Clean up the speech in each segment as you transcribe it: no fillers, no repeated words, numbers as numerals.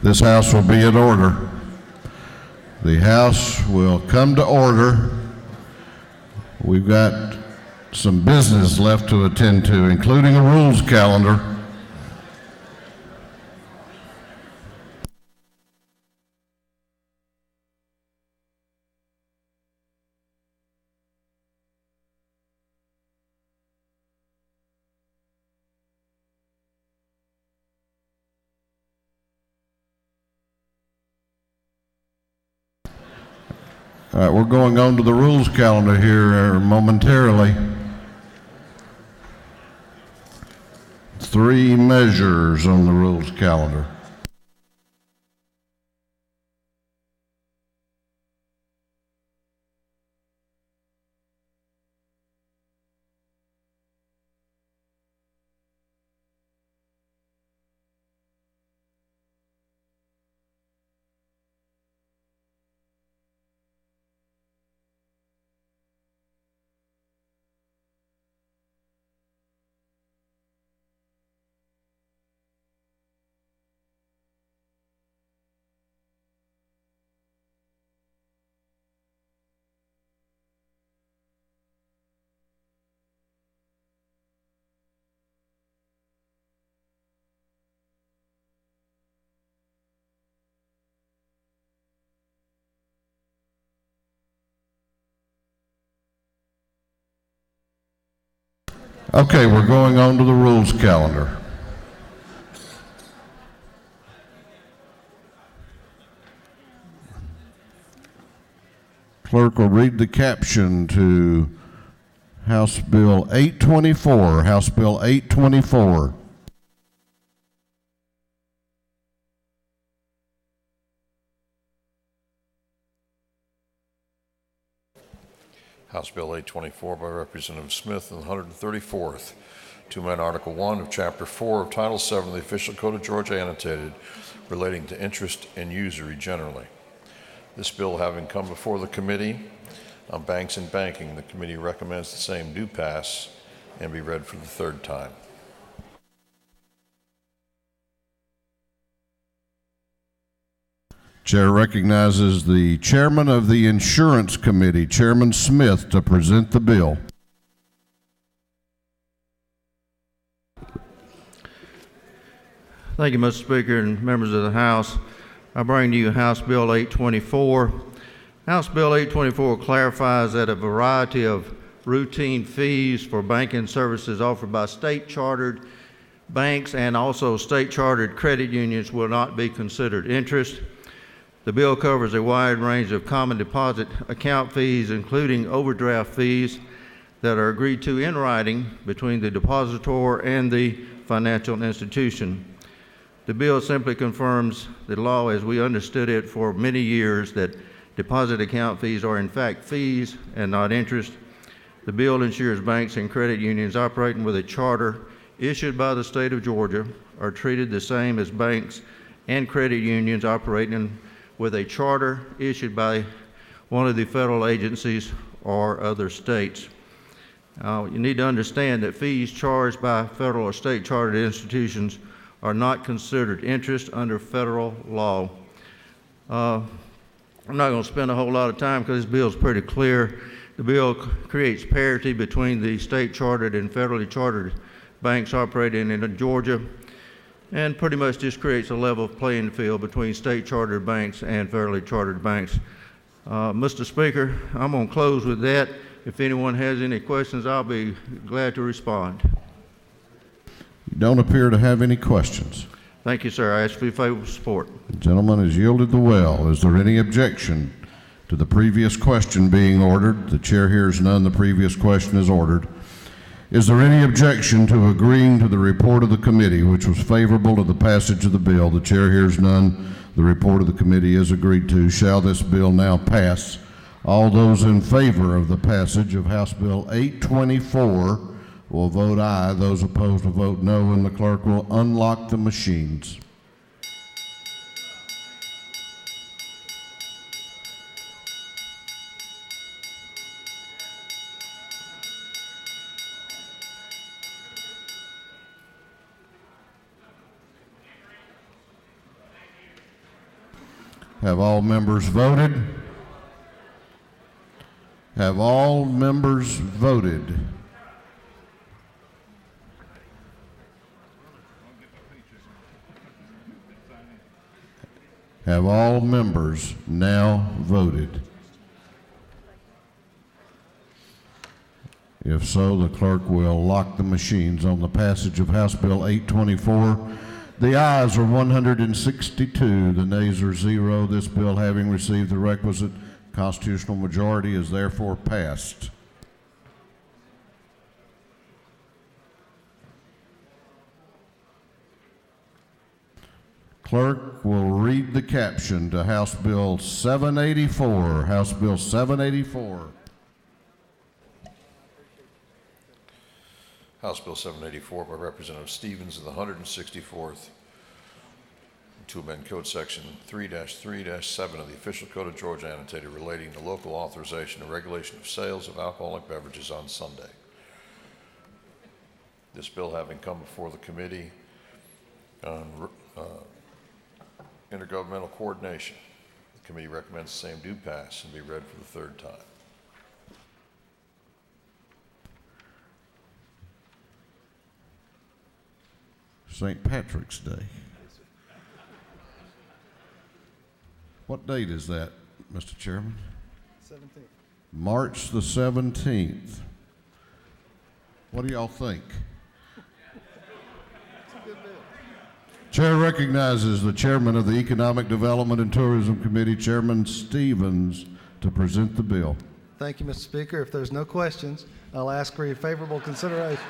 This House will be in order. The House will come to order. We've got some business left to attend to, including a rules calendar. All right, we're going on to the rules calendar here momentarily. 3 measures on the rules calendar. Okay, we're going on to the rules calendar. Clerk will read the caption to House Bill 824. House Bill 824. House Bill 824 by Representative Smith and the 134th. To amend Article 1 of Chapter 4 of Title 7 of the Official Code of Georgia annotated relating to interest and usury generally. This bill having come before the Committee on Banks and Banking, the committee recommends the same do pass and be read for the 3rd time. Chair recognizes the Chairman of the Insurance Committee, Chairman Smith, to present the bill. Thank you, Mr. Speaker and members of the House. I bring to you House Bill 824. House Bill 824 clarifies that a variety of routine fees for banking services offered by state-chartered banks and also state-chartered credit unions will not be considered interest. The bill covers a wide range of common deposit account fees, including overdraft fees that are agreed to in writing between the depositor and the financial institution. The bill simply confirms the law as we understood it for many years, that deposit account fees are in fact fees and not interest. The bill ensures banks and credit unions operating with a charter issued by the state of Georgia are treated the same as banks and credit unions operating with a charter issued by one of the federal agencies or other states. You need to understand that fees charged by federal or state chartered institutions are not considered interest under federal law. I'm not going to spend a whole lot of time because this bill is pretty clear. The bill creates parity between the state chartered and federally chartered banks operating in Georgia, and pretty much just creates a level playing field between state chartered banks and federally chartered banks. Mr. Speaker, I'm going to close with that. If anyone has any questions, I'll be glad to respond. You don't appear to have any questions. Thank you, sir. I ask for your favorable support. The gentleman has yielded the well. Is there any objection to the previous question being ordered? The chair hears none. The previous question is ordered. Is there any objection to agreeing to the report of the committee, which was favorable to the passage of the bill? The chair hears none. The report of the committee is agreed to. Shall this bill now pass? All those in favor of the passage of House Bill 824 will vote aye. Those opposed will vote no, and the clerk will unlock the machines. Have all members voted? Have all members voted? Have all members now voted? If so, the clerk will lock the machines on the passage of House Bill 824. The ayes are 162, the nays are 0. This bill, having received the requisite constitutional majority, is therefore passed. Clerk will read the caption to House Bill 784. House Bill 784. House Bill 784 by Representative Stevens of the 164th to amend Code Section 3-3-7 of the Official Code of Georgia annotated relating to local authorization and regulation of sales of alcoholic beverages on Sunday. This bill having come before the Committee on Intergovernmental Coordination, the committee recommends the same do pass and be read for the third time. St. Patrick's Day. What date is that, Mr. Chairman? 17th. March the 17th. What do y'all think? It's a good bill. Chair recognizes the chairman of the Economic Development and Tourism Committee, Chairman Stevens, to present the bill. Thank you, Mr. Speaker. If there's no questions, I'll ask for your favorable consideration.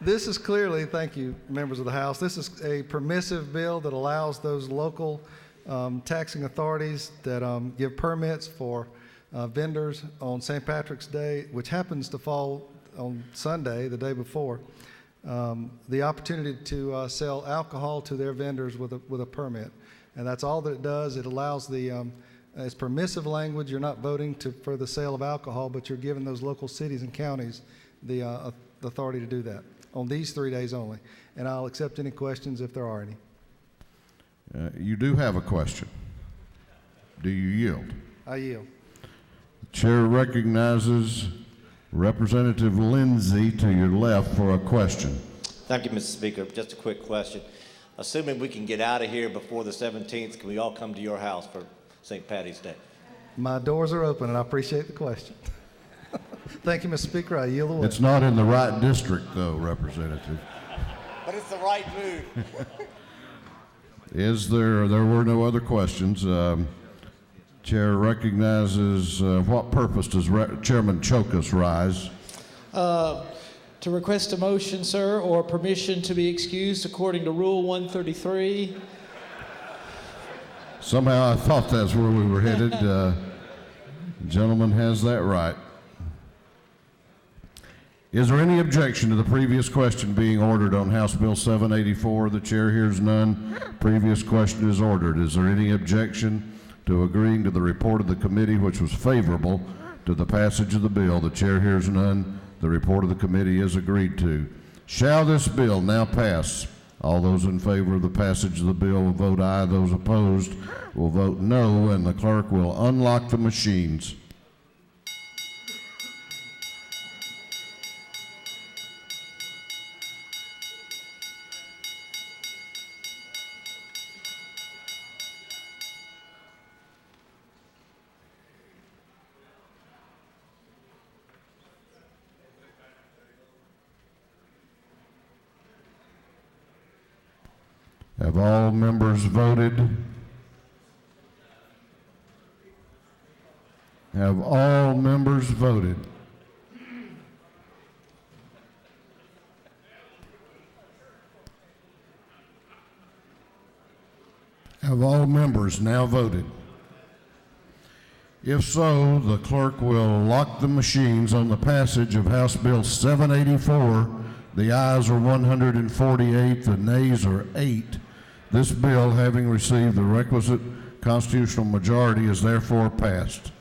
This is clearly, thank you, members of the House, this is a permissive bill that allows those local taxing authorities that give permits for vendors on St. Patrick's Day, which happens to fall on Sunday, the day before, the opportunity to sell alcohol to their vendors with a permit. And that's all that it does. It allows it's permissive language. You're not voting for the sale of alcohol, but you're giving those local cities and counties the authority to do that on these 3 days only. And I'll accept any questions if there are any. You do have a question. Do you yield? I yield. The chair recognizes Representative Lindsay to your left for a question. Thank you, Mr. Speaker. Just a quick question. Assuming we can get out of here before the 17th, can we all come to your house for St. Patty's Day? My doors are open, and I appreciate the question. Thank you, Mr. Speaker. I yield the way. It's not in the right district, though, Representative. But it's the right move. There were no other questions. Chair recognizes, what purpose does Chairman Chokas rise? To request a motion, sir, or permission to be excused according to Rule 133. Somehow I thought that's where we were headed. The gentleman has that right. Is there any objection to the previous question being ordered on House Bill 784? The chair hears none. Previous question is ordered. Is there any objection to agreeing to the report of the committee, which was favorable to the passage of the bill? The chair hears none. The report of the committee is agreed to. Shall this bill now pass? All those in favor of the passage of the bill will vote aye. Those opposed will vote no, and the clerk will unlock the machines. Have all members voted? Have all members voted? Have all members now voted? If so, the clerk will lock the machines on the passage of House Bill 784. The ayes are 148, the nays are 8. This bill, having received the requisite constitutional majority, is therefore passed.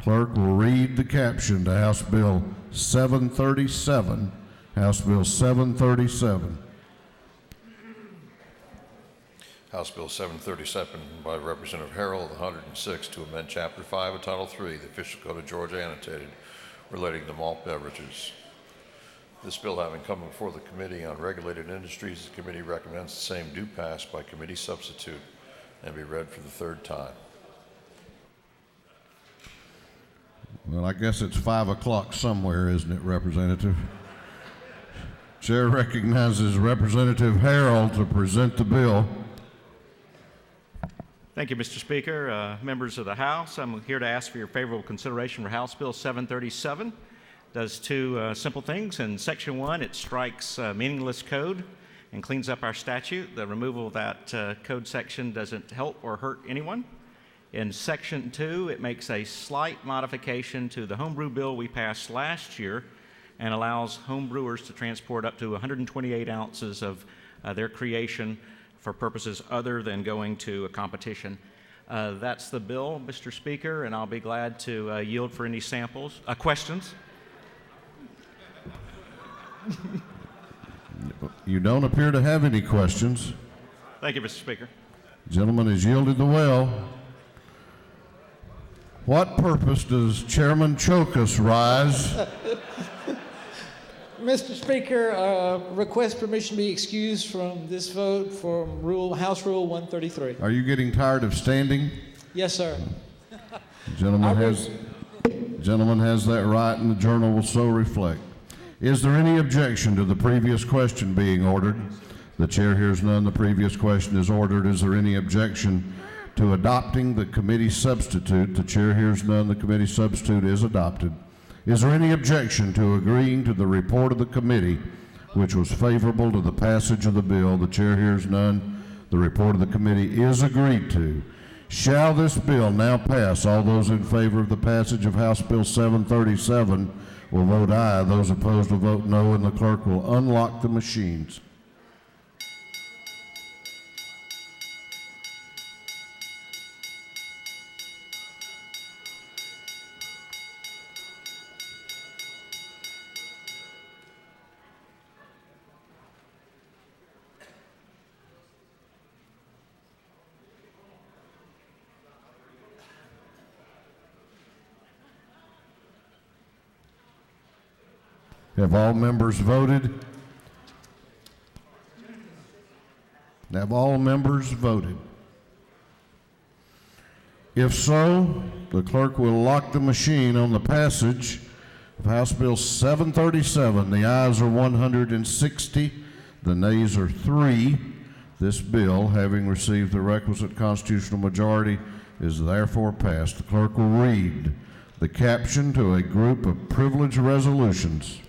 Clerk will read the caption to House Bill 737. House Bill 737. House Bill 737 by Representative Harrell, the 106, to amend Chapter 5 of Title 3, the Official Code of Georgia Annotated, relating to malt beverages. This bill having come before the Committee on Regulated Industries, the committee recommends the same do pass by committee substitute and be read for the third time. Well, I guess it's 5 o'clock somewhere, isn't it, Representative? Chair recognizes Representative Harrell to present the bill. Thank you, Mr. Speaker. Members of the House, I'm here to ask for your favorable consideration for House Bill 737. It does two simple things. In Section 1, it strikes meaningless code and cleans up our statute. The removal of that code section doesn't help or hurt anyone. In Section 2, it makes a slight modification to the homebrew bill we passed last year and allows home brewers to transport up to 128 ounces of their creation for purposes other than going to a competition. That's the bill, Mr. Speaker, and I'll be glad to yield for any questions. You don't appear to have any questions. Thank you, Mr. Speaker. Gentleman has yielded the well. What purpose does Chairman Chokus rise? Mr. Speaker, request permission to be excused from this vote from House Rule 133. Are you getting tired of standing? Yes, sir. Gentleman has that right, and the journal will so reflect. Is there any objection to the previous question being ordered? The chair hears none. The previous question is ordered. Is there any objection to adopting the committee substitute? The chair hears none. The committee substitute is adopted. Is there any objection to agreeing to the report of the committee, which was favorable to the passage of the bill? The chair hears none. The report of the committee is agreed to. Shall this bill now pass? All those in favor of the passage of House Bill 737 will vote aye. Those opposed will vote no, and the clerk will unlock the machines. Have all members voted? Have all members voted? If so, the clerk will lock the machine on the passage of House Bill 737. The ayes are 160, the nays are 3. This bill, having received the requisite constitutional majority, is therefore passed. The clerk will read the caption to a group of privileged resolutions.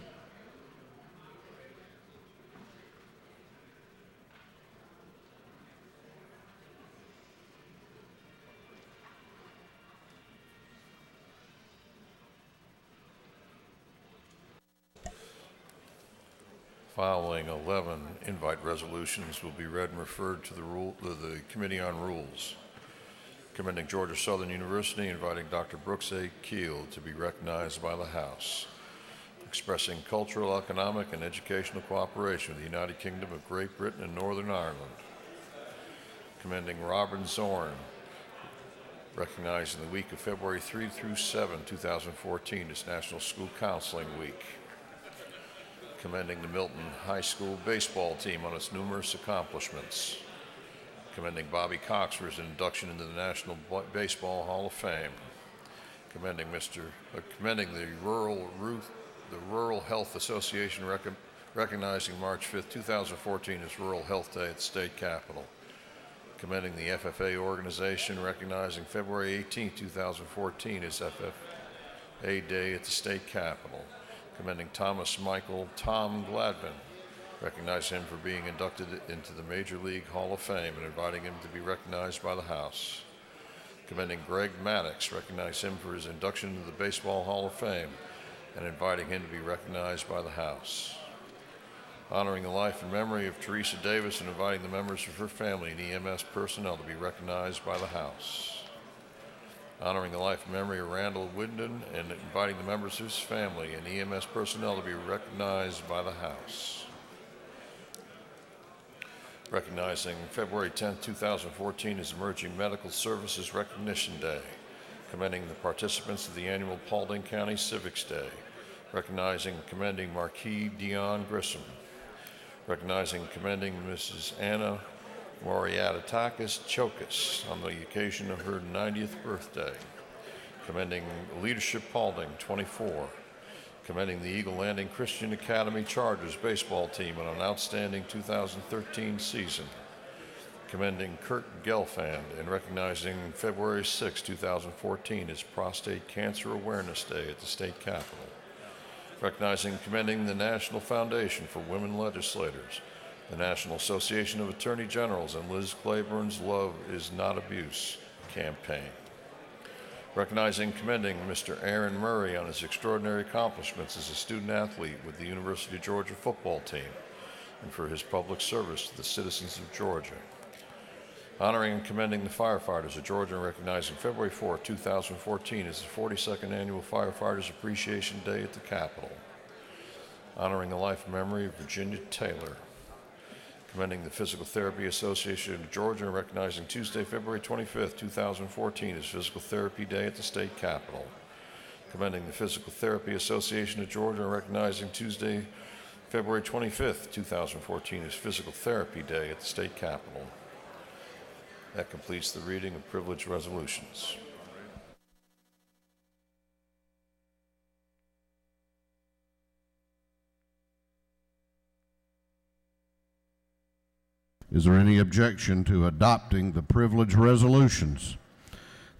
Following 11 invite resolutions will be read and referred to the Committee on Rules. Commending Georgia Southern University, inviting Dr. Brooks A. Keel to be recognized by the House. Expressing cultural, economic, and educational cooperation with the United Kingdom of Great Britain and Northern Ireland. Commending Robin Zorn, recognizing the week of February 3 through 7, 2014 as National School Counseling Week. Commending the Milton High School baseball team on its numerous accomplishments. Commending Bobby Cox for his induction into the National Baseball Hall of Fame. Commending the Rural Health Association recognizing March 5th, 2014 as Rural Health Day at the state capitol. Commending the FFA organization recognizing February 18th, 2014 as FFA Day at the state capitol. Commending Thomas Michael Tom Gladman, recognizing him for being inducted into the Major League Hall of Fame and inviting him to be recognized by the House. Commending Greg Maddox, recognizing him for his induction into the Baseball Hall of Fame and inviting him to be recognized by the House. Honoring the life and memory of Teresa Davis and inviting the members of her family and EMS personnel to be recognized by the House. Honoring the life and memory of Randall Winden and inviting the members of his family and EMS personnel to be recognized by the House. recognizing February 10, 2014 as Emerging Medical Services Recognition Day, commending the participants of the annual Paulding County Civics Day, recognizing and commending Marquis Dion Grissom, recognizing and commending Mrs. Anna Moriatatakis Chokas on the occasion of her 90th birthday, commending Leadership Paulding 24, commending the Eagle Landing Christian Academy Chargers baseball team on an outstanding 2013 season, commending Kurt Gelfand and recognizing February 6, 2014 as Prostate Cancer Awareness Day at the state capitol, recognizing and commending the National Foundation for Women Legislators, the National Association of Attorney Generals, and Liz Claiborne's Love is Not Abuse campaign, recognizing and commending Mr. Aaron Murray on his extraordinary accomplishments as a student athlete with the University of Georgia football team and for his public service to the citizens of Georgia, honoring and commending the firefighters of Georgia and recognizing February 4, 2014 as the 42nd Annual Firefighters Appreciation Day at the Capitol, honoring the life and memory of Virginia Taylor, commending the Physical Therapy Association of Georgia and recognizing Tuesday, February 25, 2014 as Physical Therapy Day at the state capitol, commending the Physical Therapy Association of Georgia and recognizing Tuesday, February 25, 2014 as Physical Therapy Day at the state capitol. That completes the reading of privileged resolutions. Is there any objection to adopting the privileged resolutions?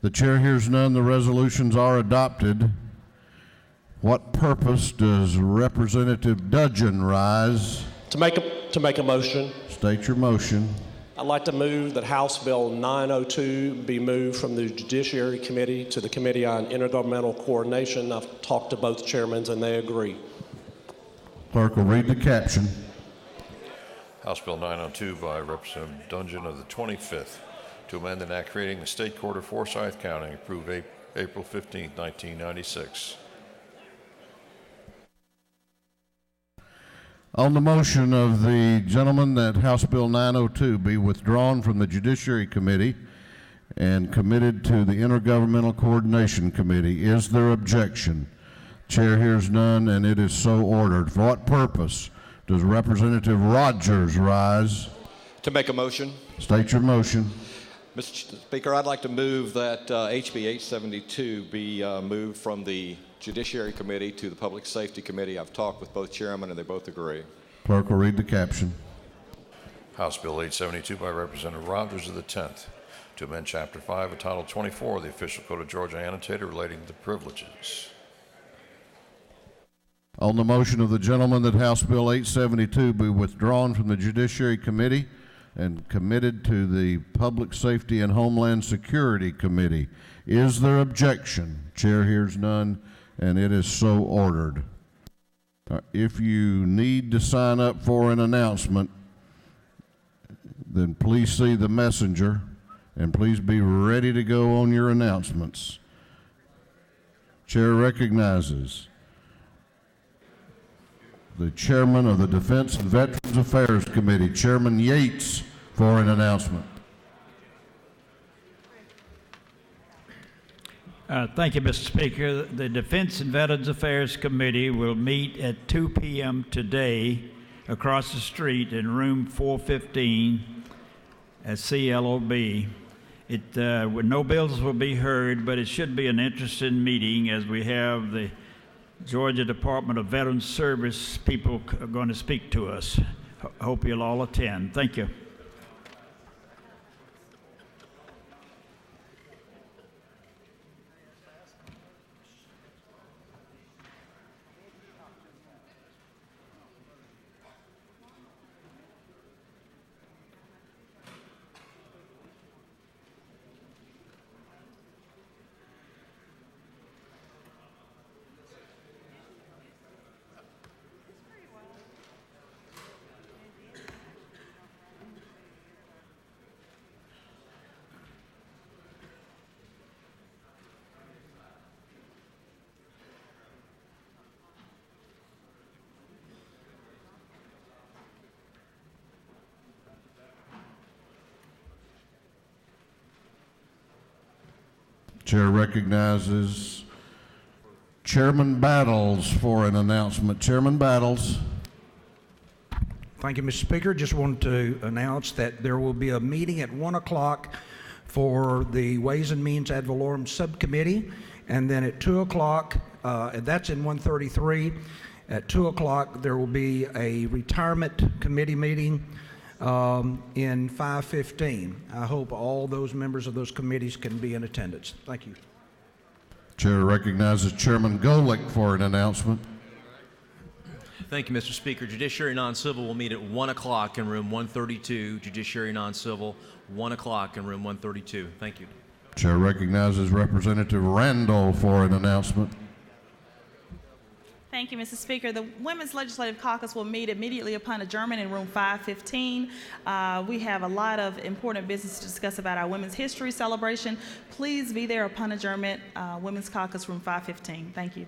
The chair hears none. The resolutions are adopted. What purpose does Representative Dudgeon rise? To make a motion. State your motion. I'd like to move that House Bill 902 be moved from the Judiciary Committee to the Committee on Intergovernmental Coordination. I've talked to both chairmen and they agree. Clerk will read the caption. House Bill 902 by Representative Dudgeon of the 25th to amend an act creating the State Court of Forsyth County, approved April 15, 1996. On the motion of the gentleman that House Bill 902 be withdrawn from the Judiciary Committee and committed to the Intergovernmental Coordination Committee, is there objection? Chair hears none, and it is so ordered. For what purpose does Representative Rogers rise? To make a motion. State your motion. Mr. Speaker, I'd like to move that HB 872 be moved from the Judiciary Committee to the Public Safety Committee. I've talked with both chairmen and they both agree. Clerk will read the caption. House Bill 872 by Representative Rogers of the 10th to amend Chapter 5 of Title 24 of the Official Code of Georgia annotated relating to privileges. On the motion of the gentleman that House Bill 872 be withdrawn from the Judiciary Committee and committed to the Public Safety and Homeland Security Committee, is there objection? Chair hears none, and it is so ordered. If you need to sign up for an announcement, then please see the messenger, and please be ready to go on your announcements. Chair recognizes the chairman of the Defense and Veterans Affairs Committee, Chairman Yates, for an announcement. Thank you, Mr. Speaker. The Defense and Veterans Affairs Committee will meet at 2 p.m. today across the street in room 415 at CLOB. No bills will be heard, but it should be an interesting meeting as we have the Georgia Department of Veterans Service people are going to speak to us. Hope you'll all attend. Thank you. Chair recognizes Chairman Battles for an announcement. Chairman Battles. Thank you, Mr. Speaker. Just wanted to announce that there will be a meeting at 1 o'clock for the Ways and Means Ad Valorem Subcommittee, and then at 2 o'clock, and that's in 133, at 2 o'clock there will be a retirement committee meeting in 515. I hope all those members of those committees can be in attendance. Thank you. Chair recognizes Chairman Golick for an announcement. Thank you, Mr. Speaker. Judiciary Non-Civil will meet at 1 o'clock in room 132. Judiciary Non-Civil, 1 o'clock in room 132. Thank you. Chair recognizes Representative Randall for an announcement. Thank you, Mr. Speaker. The Women's Legislative Caucus will meet immediately upon adjournment in room 515. We have a lot of important business to discuss about our Women's History celebration. Please be there upon adjournment, Women's Caucus, room 515. Thank you.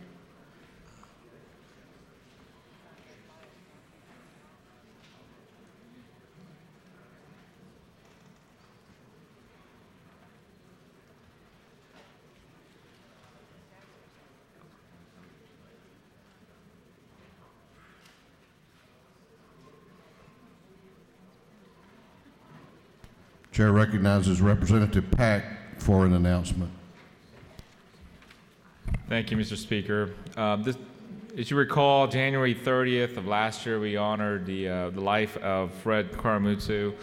Chair recognizes Representative Pack for an announcement. Thank you, Mr. Speaker. As you recall, January 30th of last year, we honored the life of Fred Karamutsu.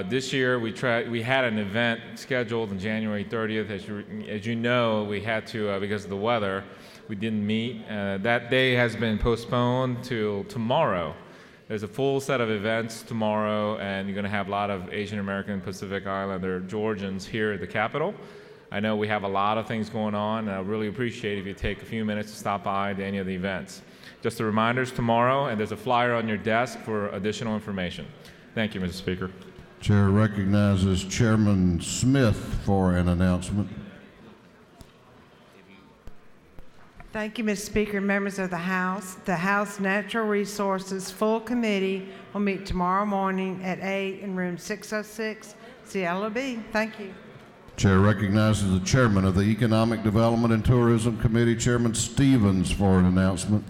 This year, we had an event scheduled on January 30th. As you know, we had to, because of the weather, we didn't meet. That day has been postponed till tomorrow. There's a full set of events tomorrow, and you're going to have a lot of Asian American, Pacific Islander, Georgians here at the Capitol. I know we have a lot of things going on, and I really appreciate if you take a few minutes to stop by to any of the events. Just a reminder, tomorrow, and there's a flyer on your desk for additional information. Thank you, Mr. Speaker. Chair recognizes Chairman Smith for an announcement. Thank you, Mr. Speaker and members of the House. The House Natural Resources Full Committee will meet tomorrow morning at 8 in room 606, CLOB. Thank you. Chair recognizes the Chairman of the Economic Development and Tourism Committee, Chairman Stevens, for an announcement.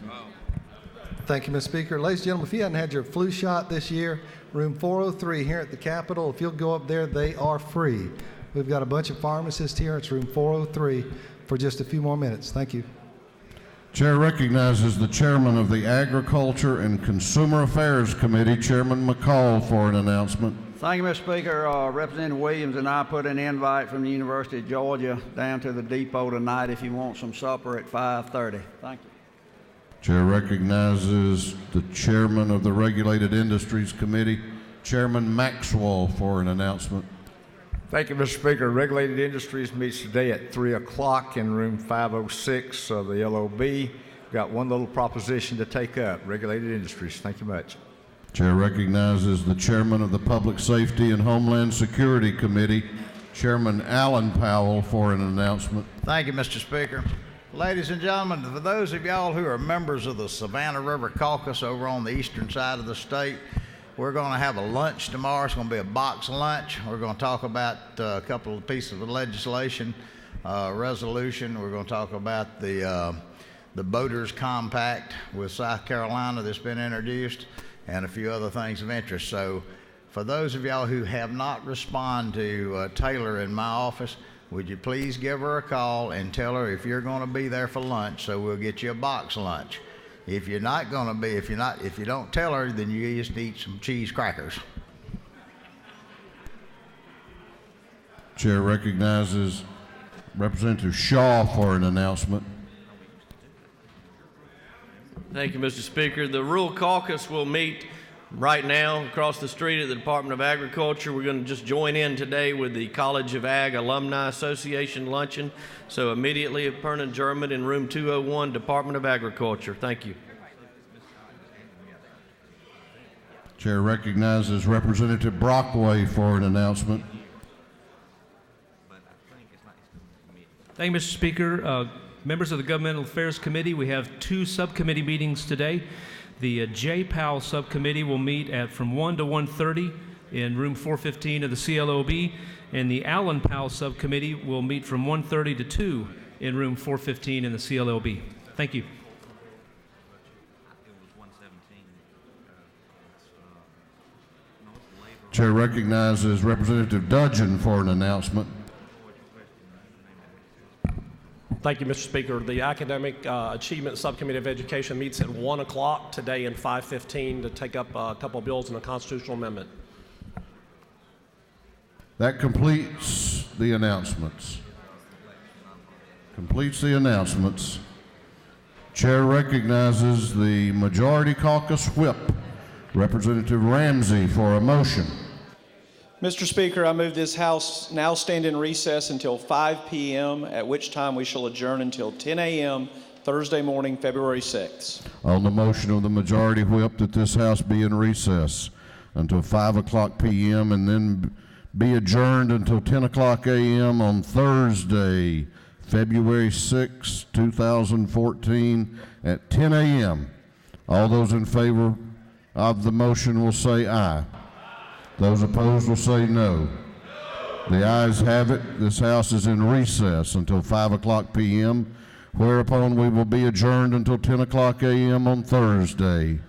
Thank you, Mr. Speaker. Ladies and gentlemen, if you hadn't had your flu shot this year, room 403 here at the Capitol, if you'll go up there, they are free. We've got a bunch of pharmacists here. It's room 403 for just a few more minutes. Thank you. Chair recognizes the Chairman of the Agriculture and Consumer Affairs Committee, Chairman McCall, for an announcement. Thank you, Mr. Speaker. Representative Williams and I put an invite from the University of Georgia down to the depot tonight if you want some supper at 5:30. Thank you. Chair recognizes the Chairman of the Regulated Industries Committee, Chairman Maxwell, for an announcement. Thank you, Mr. Speaker. Regulated Industries meets today at 3 o'clock in room 506 of the LOB. We've got one little proposition to take up. Regulated Industries. Thank you much. Chair recognizes the Chairman of the Public Safety and Homeland Security Committee, Chairman Alan Powell, for an announcement. Thank you, Mr. Speaker. Ladies and gentlemen, for those of y'all who are members of the Savannah River Caucus over on the eastern side of the state, we're going to have a lunch tomorrow. It's going to be a box lunch. We're going to talk about a couple of pieces of legislation, resolution. We're going to talk about the Boaters Compact with South Carolina that's been introduced, and a few other things of interest. So for those of y'all who have not responded to Taylor in my office, would you please give her a call and tell her if you're going to be there for lunch, so we'll get you a box lunch. If you're not going to be, if you don't tell her, then you just eat some cheese crackers. Chair recognizes Representative Shaw for an announcement. Thank you, Mr. Speaker. The Rural Caucus will meet right now across the street at the Department of Agriculture. We're going to just join in today with the College of Ag Alumni Association Luncheon. So immediately upon adjournment in room 201, Department of Agriculture. Thank you. Chair recognizes Representative Brockway for an announcement. Thank you, Mr. Speaker. Members of the Governmental Affairs Committee, we have two subcommittee meetings today. The J. Powell Subcommittee will meet from 1 to 1:30. in room 415 of the CLOB, and the Allen-Powell Subcommittee will meet from 1:30 to 2 in room 415 in the CLOB. Thank you. Chair recognizes Representative Dudgeon for an announcement. Thank you, Mr. Speaker. The Academic Achievement Subcommittee of Education meets at 1 o'clock today and 5:15 to take up a couple of bills and a constitutional amendment. That completes the announcements. Chair recognizes the Majority Caucus Whip, Representative Ramsey, for a motion. Mr. Speaker, I move this House now stand in recess until 5 p.m., at which time we shall adjourn until 10 a.m. Thursday morning, February 6th. On the motion of the Majority Whip that this House be in recess until 5 o'clock p.m. and then be adjourned until 10 o'clock a.m. on Thursday, February 6, 2014 at 10 a.m. All those in favor of the motion will say aye. Those opposed will say no. The ayes have it. This House is in recess until 5 o'clock p.m., whereupon we will be adjourned until 10 o'clock a.m. on Thursday.